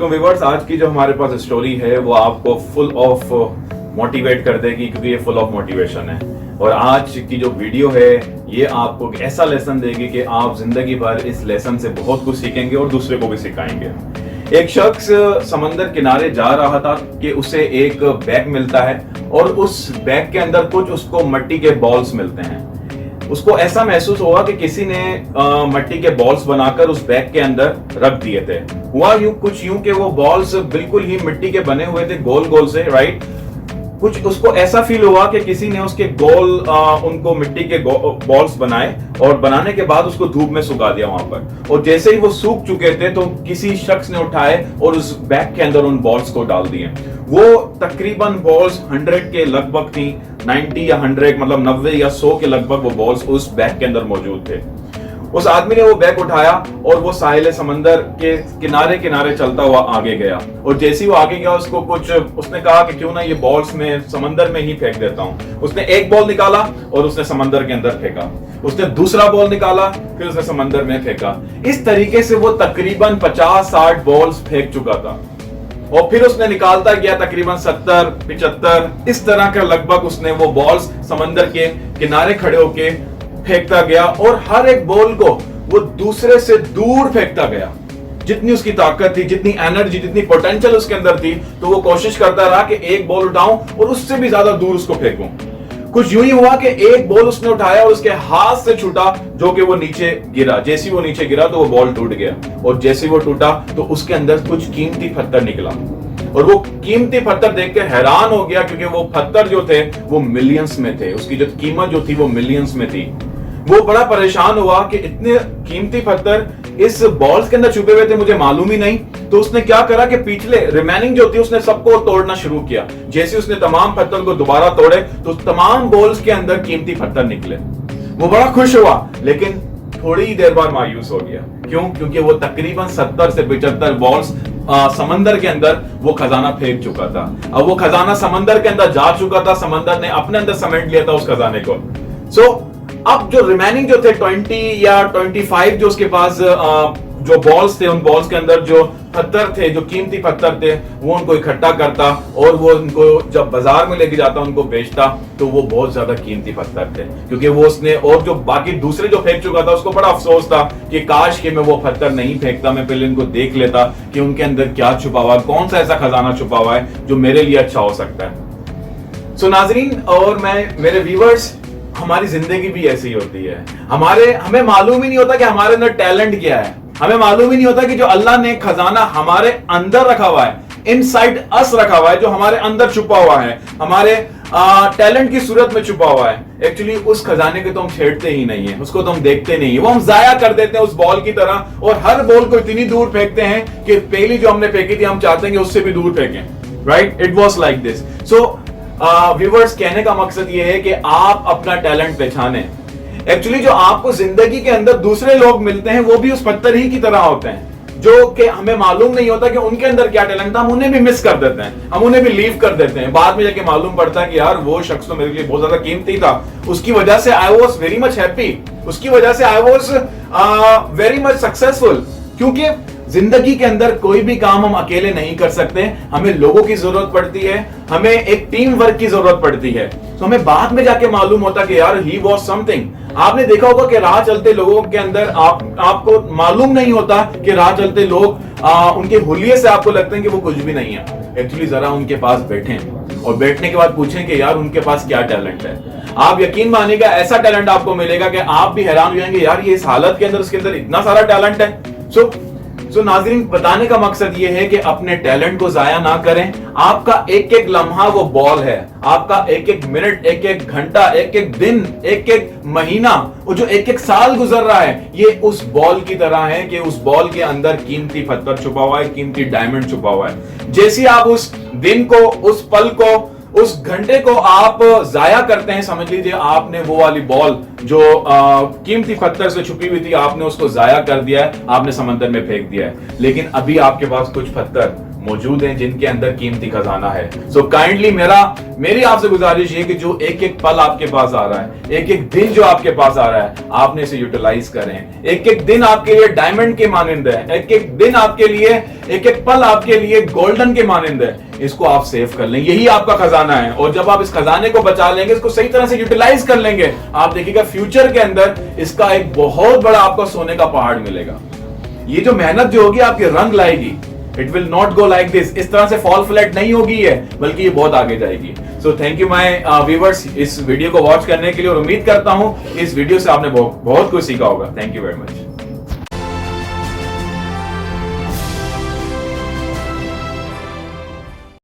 तो व्यूअर्स, आज की जो हमारे पास स्टोरी है वो आपको फुल ऑफ मोटिवेट कर देगी, क्योंकि ये फुल ऑफ मोटिवेशन है। और आज की जो वीडियो है ये आपको ऐसा लेसन देगी कि आप जिंदगी भर इस लेसन से बहुत कुछ सीखेंगे और दूसरे को भी सिखाएंगे। एक शख्स समंदर किनारे जा रहा था कि उसे एक बैग मिलता है और उस बैग के अंदर कुछ उसको मिट्टी के बॉल्स मिलते हैं। उसको ऐसा महसूस हुआ कि किसी ने मिट्टी के बॉल्स बनाकर उस बैग के अंदर रख दिए थे। हुआ कुछ यूं कि वो बॉल्स बिल्कुल ही मिट्टी के बने हुए थे, गोल गोल से, राइट। कुछ उसको ऐसा फील हुआ कि किसी ने उसके गोल उनको मिट्टी के बॉल्स बनाए और बनाने के बाद उसको धूप में सुखा दिया वहां पर। और जैसे ही वो सूख चुके थे तो किसी शख्स ने उठाए और उस बैग के अंदर उन बॉल्स को डाल दिए। वो तकरीबन बॉल्स 100 के लगभग थी, 90 या 100 मतलब 90 या 100 के लगभग वो बॉल्स उस बैग के अंदर मौजूद थे। उस आदमी ने वो बैग उठाया और वो साहिल समंदर के किनारे किनारे चलता हुआ आगे गया। और जैसे ही वो आगे गया उसने कहा कि क्यों ना ये बॉल्स में समंदर में ही फेंक देता हूं। उसने एक बॉल निकाला और उसने समंदर के अंदर फेंका। उसने दूसरा बॉल निकाला, फिर उसने समंदर में फेंका। इस तरीके से वो तकरीबन 50-60 बॉल्स फेंक चुका था। और फिर उसने निकालता गया तकरीबन 70-75 इस तरह का लगभग उसने वो बॉल्स समंदर के किनारे खड़े होके फेंकता गया। और हर एक बॉल को वो दूसरे से दूर फेंकता गया। जितनी उसकी ताकत थी, जितनी एनर्जी, जितनी पोटेंशियल उसके अंदर थी, तो वो कोशिश करता रहा कि एक बॉल उठाऊं और उससे भी ज्यादा दूर उसको फेंकूं। कुछ यूं ही हुआ कि एक बॉल उसने उठाया और उसके हाथ से छूटा, जो कि वो नीचे गिरा। जैसे ही वो नीचे गिरा तो वो बॉल टूट गया। और जैसे ही वो टूटा तो उसके अंदर कुछ कीमती पत्थर निकला। और वो कीमती पत्थर देख के हैरान हो गया, क्योंकि वो पत्थर जो थे वो मिलियंस में थे। उसकी जो कीमत जो थी वो मिलियंस में थी। वो बड़ा परेशान हुआ कि इतने कीमती पत्थर इस बॉल्स के अंदर छुपे हुए थे, मुझे मालूम ही नहीं। तो उसने क्या करा कि पिछले रिमेनिंग जो थी उसने सबको तोड़ना शुरू किया। जैसे उसने तमाम पत्थर को दोबारा तोड़े तो तमाम बॉल्स के अंदर कीमती पत्थर निकले। वो बड़ा खुश हुआ, लेकिन थोड़ी ही देर बाद मायूस हो गया। क्यों? क्योंकि वो तकरीबन 70 से 75 बॉल्स समंदर के अंदर वो खजाना फेंक चुका था। अब वो खजाना समंदर के अंदर जा चुका था, समंदर ने अपने अंदर समेट लिया था उस खजाने को। अब जो रिमेनिंग जो थे 20 या 25 जो उसके पास जो बॉल्स थे, उन बॉल्स के अंदर जो पत्थर थे, जो कीमती पत्थर थे, वो उनको इकट्ठा करता और वो उनको जब बाजार में लेके जाता, उनको बेचता, तो वो बहुत ज्यादा कीमती पत्थर थे। क्योंकि वो उसने और जो बाकी दूसरे जो फेंक चुका था उसको बड़ा अफसोस था कि काश कि मैं वो पत्थर नहीं फेंकता, मैं पहले इनको देख लेता कि उनके अंदर क्या छुपा हुआ है, कौन सा ऐसा खजाना छुपा हुआ है जो मेरे लिए अच्छा हो सकता है। सो नाजरीन और मेरे व्यूअर्स, हमारी जिंदगी भी ऐसी होती है। हमें मालूम ही नहीं होता कि हमारे अंदर टैलेंट क्या है। हमें मालूम ही नहीं होता कि जो अल्लाह ने खजाना हमारे अंदर रखा हुआ है, इनसाइड अस रखा हुआ है, जो हमारे अंदर छुपा हुआ है, हमारे टैलेंट की सूरत में छुपा हुआ है, एक्चुअली उस खजाने को तो हम छेड़ते ही नहीं है, उसको तो हम देखते नहीं है। वो हम जाया कर देते हैं उस बॉल की तरह, और हर बॉल को इतनी दूर फेंकते हैं कि पहली जो हमने फेंकी थी हम चाहते हैं कि उससे भी दूर फेंकें। Right, it was like this. So viewers, कहने का मकसद ये है कि आप अपना टैलेंट पहचानें। एक्चुअली जो आपको जिंदगी के अंदर दूसरे लोग मिलते हैं वो भी उस पत्थर ही की तरह होते हैं, जो कि हमें मालूम नहीं होता कि उनके अंदर क्या टैलेंट था। हम उन्हें भी मिस कर देते हैं, हम उन्हें भी लीव कर देते हैं। बाद में जाके मालूम पड़ता है कि यार वो शख्स तो मेरे लिए बहुत ज्यादा कीमती था, उसकी वजह से I was very much happy, उसकी वजह से I was very much successful. क्योंकि जिंदगी के अंदर कोई भी काम हम अकेले नहीं कर सकते, हमें लोगों की जरूरत पड़ती है, हमें एक टीम वर्क की जरूरत पड़ती है। तो हमें बाद में जाके मालूम होता कि यार ही वॉज समथिंग। आपने देखा होगा कि राह चलते लोगों के अंदर आपको मालूम नहीं होता कि राह चलते लोग उनके हुलिये से आपको लगते हैं कि वो कुछ भी नहीं है। एक्चुअली जरा उनके पास बैठें और बैठने के बाद पूछें कि यार उनके पास क्या टैलेंट है। आप यकीन मानिएगा ऐसा टैलेंट आपको मिलेगा कि आप भी हैरान हो जाएंगे, यार ये इस हालत के अंदर उसके अंदर इतना सारा टैलेंट है। सो नाज़रीन, बताने का मकसद ये है कि अपने टैलेंट को जाया ना करें। आपका एक एक लम्हा वो बॉल है, आपका एक एक मिनट, एक एक घंटा, एक एक दिन, एक एक महीना, वो जो एक एक साल गुजर रहा है, ये उस बॉल की तरह है कि उस बॉल के अंदर कीमती पत्थर छुपा हुआ है, कीमती डायमंड छुपा हुआ है। जैसे आप उस दिन को, उस पल को, उस घंटे को आप जाया करते हैं, समझ लीजिए आपने वो वाली बॉल जो कीमती पत्थर से छुपी हुई थी, आपने उसको जाया कर दिया है, आपने समंदर में फेंक दिया है। लेकिन अभी आपके पास कुछ पत्थर मौजूद हैं जिनके अंदर कीमती खजाना है। सो काइंडली मेरी आपसे गुजारिश है कि जो एक एक पल आपके पास आ रहा है, एक एक दिन जो आपके पास आ रहा है, आपने इसे यूटिलाइज करें। एक एक दिन आपके लिए डायमंड के मानिंद है, एक एक दिन आपके लिए, एक एक पल आपके लिए गोल्डन के मानिंद है। इसको आप सेव कर लें, यही आपका खजाना है। और जब आप इस खजाने को बचा लेंगे, इसको सही तरह से यूटिलाइज कर लेंगे, आप देखिएगा फ्यूचर के अंदर इसका एक बहुत बड़ा आपको सोने का पहाड़ मिलेगा। ये जो मेहनत जो होगी आपके रंग लाएगी। It will not go like this, इस तरह से फॉल फ्लैट नहीं होगी ये, बल्कि ये बहुत आगे जाएगी। So thank you my viewers इस वीडियो को वॉच करने के लिए, और उम्मीद करता हूं इस वीडियो से आपने बहुत कुछ सीखा होगा। Thank you very much.